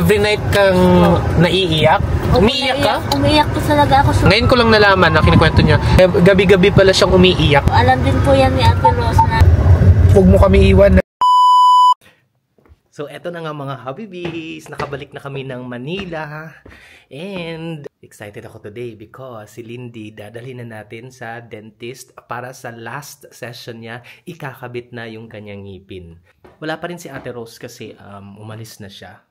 every night kang naiiyak? Umiiyak ka? Umiiyak po talaga ako. Ngayon ko lang nalaman na kinikwento niya, gabi-gabi pala siyang umiiyak. Alam din po yan ni Ate Rose na huwag mo kami iwan. So, eto na nga mga Habibis. Nakabalik na kami ng Manila. And excited ako today because si Lindy dadalhin na natin sa dentist para sa last session niya. Ikakabit na yung kanyang ngipin. Wala pa rin si Ate Rose kasi umalis na siya.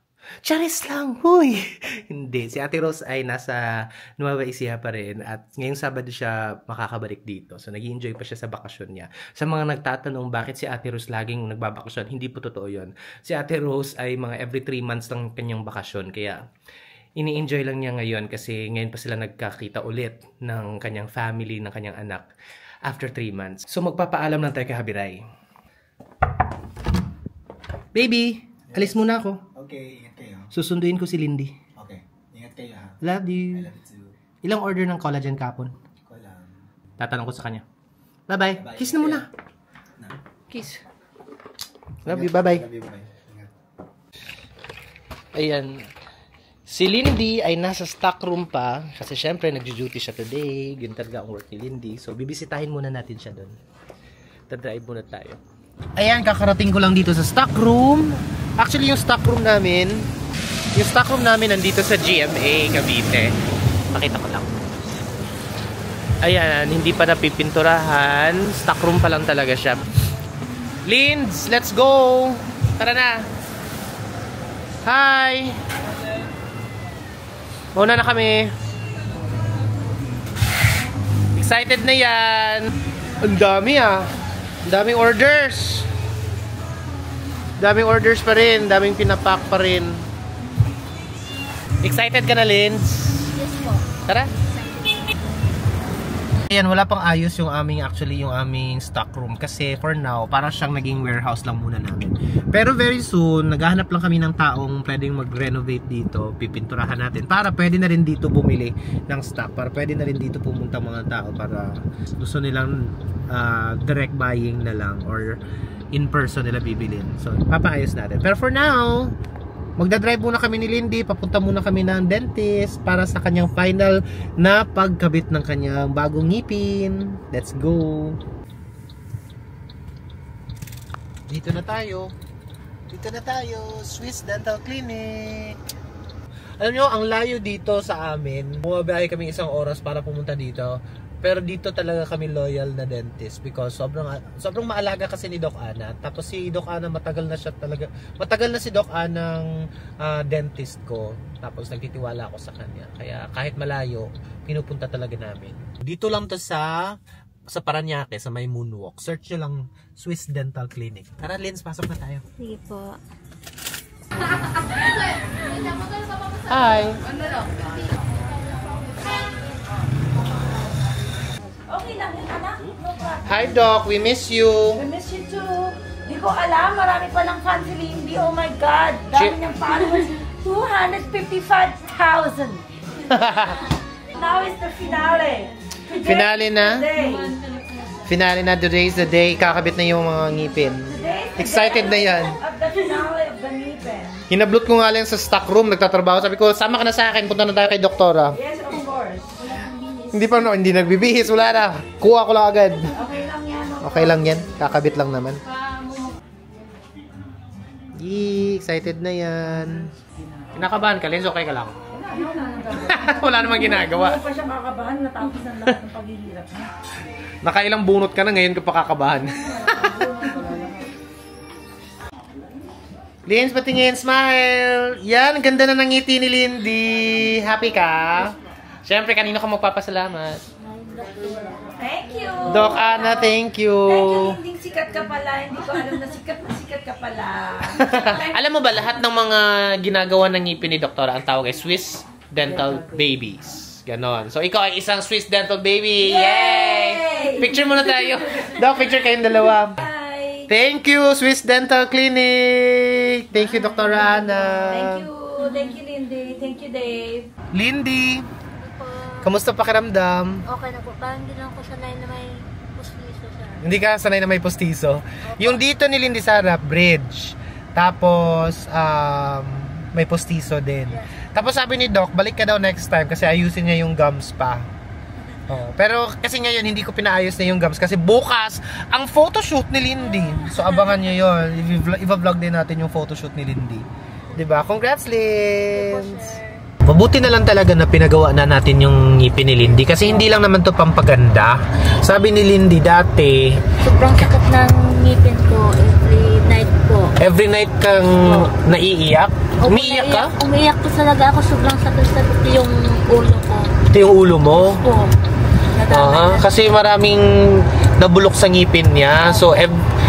Charis lang! Huy! Hindi. Si Ate Rose ay nasa Nueva Ecija pa rin at ngayong Sabado siya makakabalik dito. So, nag-i-enjoy pa siya sa bakasyon niya. Sa mga nagtatanong bakit si Ate Rose laging nagbabakasyon, hindi po totoo yun. Si Ate Rose ay mga every 3 months lang kanyang bakasyon. Kaya, ini-enjoy lang niya ngayon kasi ngayon pa sila nagkakita ulit ng kanyang family, ng kanyang anak after 3 months. So, magpapaalam lang tayo kay Habiray. Baby! Alis muna ako. Okay, ingat kayo. Susunduin ko si Lindy. Okay, ingat kayo ha. Love you. I love you too. Ilang order ng collagen kapon? Ko lang. Tatanong ko sa kanya. Bye-bye. Kiss na muna. Kiss. Love you. Bye-bye. Love you, bye. Ingat. Ayan. Si Lindy ay nasa stock room pa. Kasi syempre, nag-duty siya today. Yun talaga ang work ni Lindy. So, bibisitahin muna natin siya doon. Tadrive muna tayo. Ayan, kakarating ko lang dito sa stock room. Actually, yung stock room namin nandito sa GMA, Cavite. Pakita ko lang. Ayan, hindi pa napipinturahan. Stock room pa lang talaga siya. Linds, let's go! Tara na! Hi! Mauna na kami. Excited na yan! Ang dami ah! Ang daming orders! Daming orders pa rin, daming pinapack pa rin. Excited ka na, Linds? yes po. Tara. Ayan, wala pang ayos yung aming stock room kasi for now, parang siyang naging warehouse lang muna namin. Pero very soon, naghahanap lang kami ng taong pwedeng mag-renovate dito, pipinturahan natin para pwede na rin dito bumili ng stock, para pwede na rin dito pumunta mga tao para gusto nilang direct buying na lang or in person nila bibilin. So, papaayos natin. Pero for now, magdadrive muna kami ni Lindy, papunta muna kami ng dentist para sa kanyang final na pagkabit ng kanyang bagong ngipin. Let's go! Dito na tayo. Dito na tayo. Swiss Dental Clinic. Alam nyo, ang layo dito sa amin. Bumabiyahe kami 1 oras para pumunta dito. Pero dito talaga kami loyal na dentist because sobrang maalaga kasi ni Doc Ana. Tapos si Doc Ana matagal na si Doc Ana ng dentist ko. Tapos nagtitiwala ako sa kanya. Kaya kahit malayo, pinupunta talaga namin. Dito lang to sa Parañaque, sa may Moonwalk. Search nyo lang Swiss Dental Clinic. Tara, Lens, pasok na tayo. Sige po. Hi! Okay lang yun, anak. No problem. Hi, Doc. We miss you. I miss you too. Di ko alam, marami pa ng fan si Lindy. Oh my God. Dami niyang followers. 255,000. Now is the finale. Finale na? Today. Finale na. Today is the day. Kakabit na yung mga ngipin. Excited na yan. Of the finale of the ngipin. Hinablot ko nga lang sa stock room. Nagtatrabaho. Sabi ko, sama ka na sa akin. Punta na tayo kay doktora. Yes, of course. Hindi nagbibihis. Wala na. Kuha ko lang agad. Okay lang yan. Okay lang yan. Kakabit lang naman. Yee, excited na yan. Kinakabahan ka, Lenz? Okay ka lang? Wala namang ginagawa. Hindi pa siya kakabahan. Natapos na lahat ng paghihirap. Nakailang bunot ka na ngayon ka pa kakabahan. Lenz, patingin. Smile. Yan, ganda na ng ngiti ni Lindy. Happy ka? Siyempre, kanino ka magpapasalamat? Thank you. Doc Ana, thank you. Thank you, Lindy. Sikat ka pala. Hindi ko alam na sikat ka pala. Alam mo ba, lahat ng mga ginagawa ng ngipin ni Doktora, ang tawag ay Swiss Dental Babies. Ganon. So, ikaw ay isang Swiss Dental Baby. Yay! Picture muna tayo. Doc, picture kayong dalawa. Bye. Thank you, Swiss Dental Clinic. Thank you, Dr. Ana. Thank you. Thank you, Lindy. Thank you, Dave. Lindy, kamusta pakiramdam? Okay na po. Parang hindi lang ako sanay na may pustiso siya. Hindi ka sanay na may postizo. Yung dito ni Lindy Sara, bridge. Tapos, May postizo din. Tapos sabi ni Doc, balik ka daw next time kasi ayusin niya yung gums pa. Oh, pero kasi ngayon hindi ko pinaayos na yung gums kasi bukas ang photoshoot ni Lindy. So abangan niyo 'yon. I-vlog din natin yung photoshoot ni Lindy. 'Di ba? Congrats, Linds. Mabuti na lang talaga na pinagawa na natin yung ngipin ni Lindy kasi hindi lang naman to pampaganda. Sabi ni Lindy dati, Sobrang sakit ng ngipin ko every night po. every night kang naiiyak. Umiiyak ka? Umiiyak po talaga ako. Sobrang sakit yung ulo ko. Ito yung ulo mo? Po. Kasi maraming nabulok sa ngipin niya. So,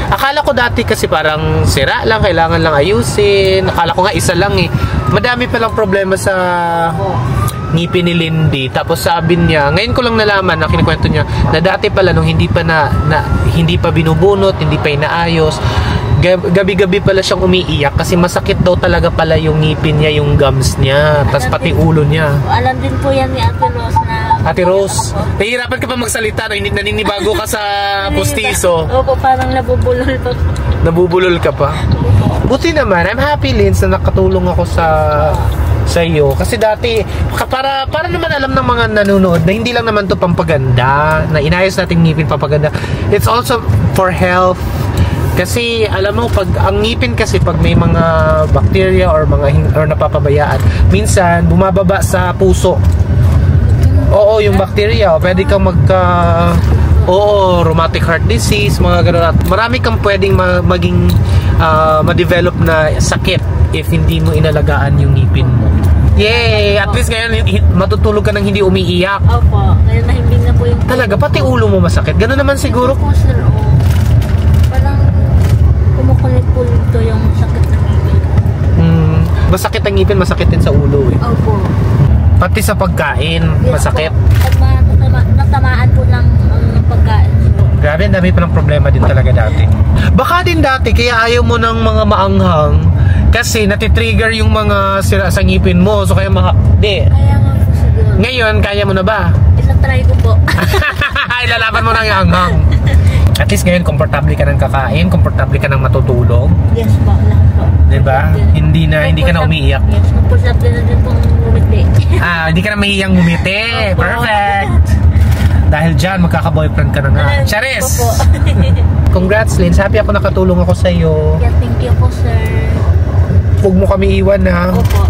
akala ko dati kasi parang sira lang, kailangan lang ayusin. Akala ko nga isa lang eh. Madami palang problema sa ngipin ni Lindy. Tapos sabi niya, ngayon ko lang nalaman na kinikwento niya na dati pala nung hindi pa hindi pa binubunot, hindi pa inaayos. Gabi-gabi pala siyang umiiyak kasi masakit daw talaga pala yung ngipin niya, yung gums niya, tapos pati ulo niya. Alam din po yan ni Ate Rose na... Ate Rose, nahihirapan ka pa magsalita, naninibago ka sa postizo. Opo, parang nabubulol pa. Nabubulol ka pa? Buti naman, I'm happy, Linds, na nakatulong ako sa iyo. Kasi dati, para naman alam ng mga nanonood na hindi lang naman to pampaganda, na inayos natin ngipin pampaganda. It's also for health. Kasi alam mo, pag ang ngipin kasi pag may mga bacteria or napapabayaan, minsan bumababa sa puso. Oo, yung bacteria, pwede kang rheumatic heart disease, mga ganun. Marami kang pwedeng maging ma-develop na sakit if hindi mo inalagaan yung ngipin mo. Yay! At least ngayon matutulog ka nang hindi umiiyak. Opo, ngayon nahimbing na po yung... Talaga, pati ulo mo masakit. Ganun naman siguro. Opo, sir, parang kumukulit-kulit ko yung sakit ng ngipin ko. Masakit ang ngipin, masakit din sa ulo eh. Opo. Pati sa pagkain, masakit. Pag natamaan po ng pagkain. Grabe, ang dami pa ng problema din talaga dati. Baka din dati, kaya ayaw mo ng mga maanghang kasi natitrigger yung mga sira sa ngipin mo. So kaya di. Kaya nga po siguro. Ngayon, kaya mo na ba? Isa-try ko po. Ilalaban mo ng anghang. At least ngayon, komportable ka ng kakain, komportable ka ng matutulog. Yes po, lang po. Diba? Hindi ka na umiiyak. Yes, komportable na din pong umiti. Hindi ka na mahihiyang ngumiti. Perfect! Dahil dyan, magkaka-boyfriend ka na nga. Charis! Congrats, Linds. Happy ako nakatulong ako sa iyo. Yeah, thank you po, sir. Huwag mo kami iwan, ha? Opo.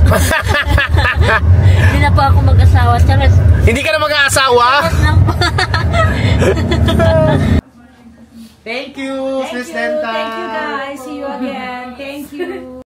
Hindi na po ako mag-asawa. Charis. Hindi ka na mag-aasawa? Charis lang po. Thank you, Sis Denta. Thank you, guys. See you again. Thank you.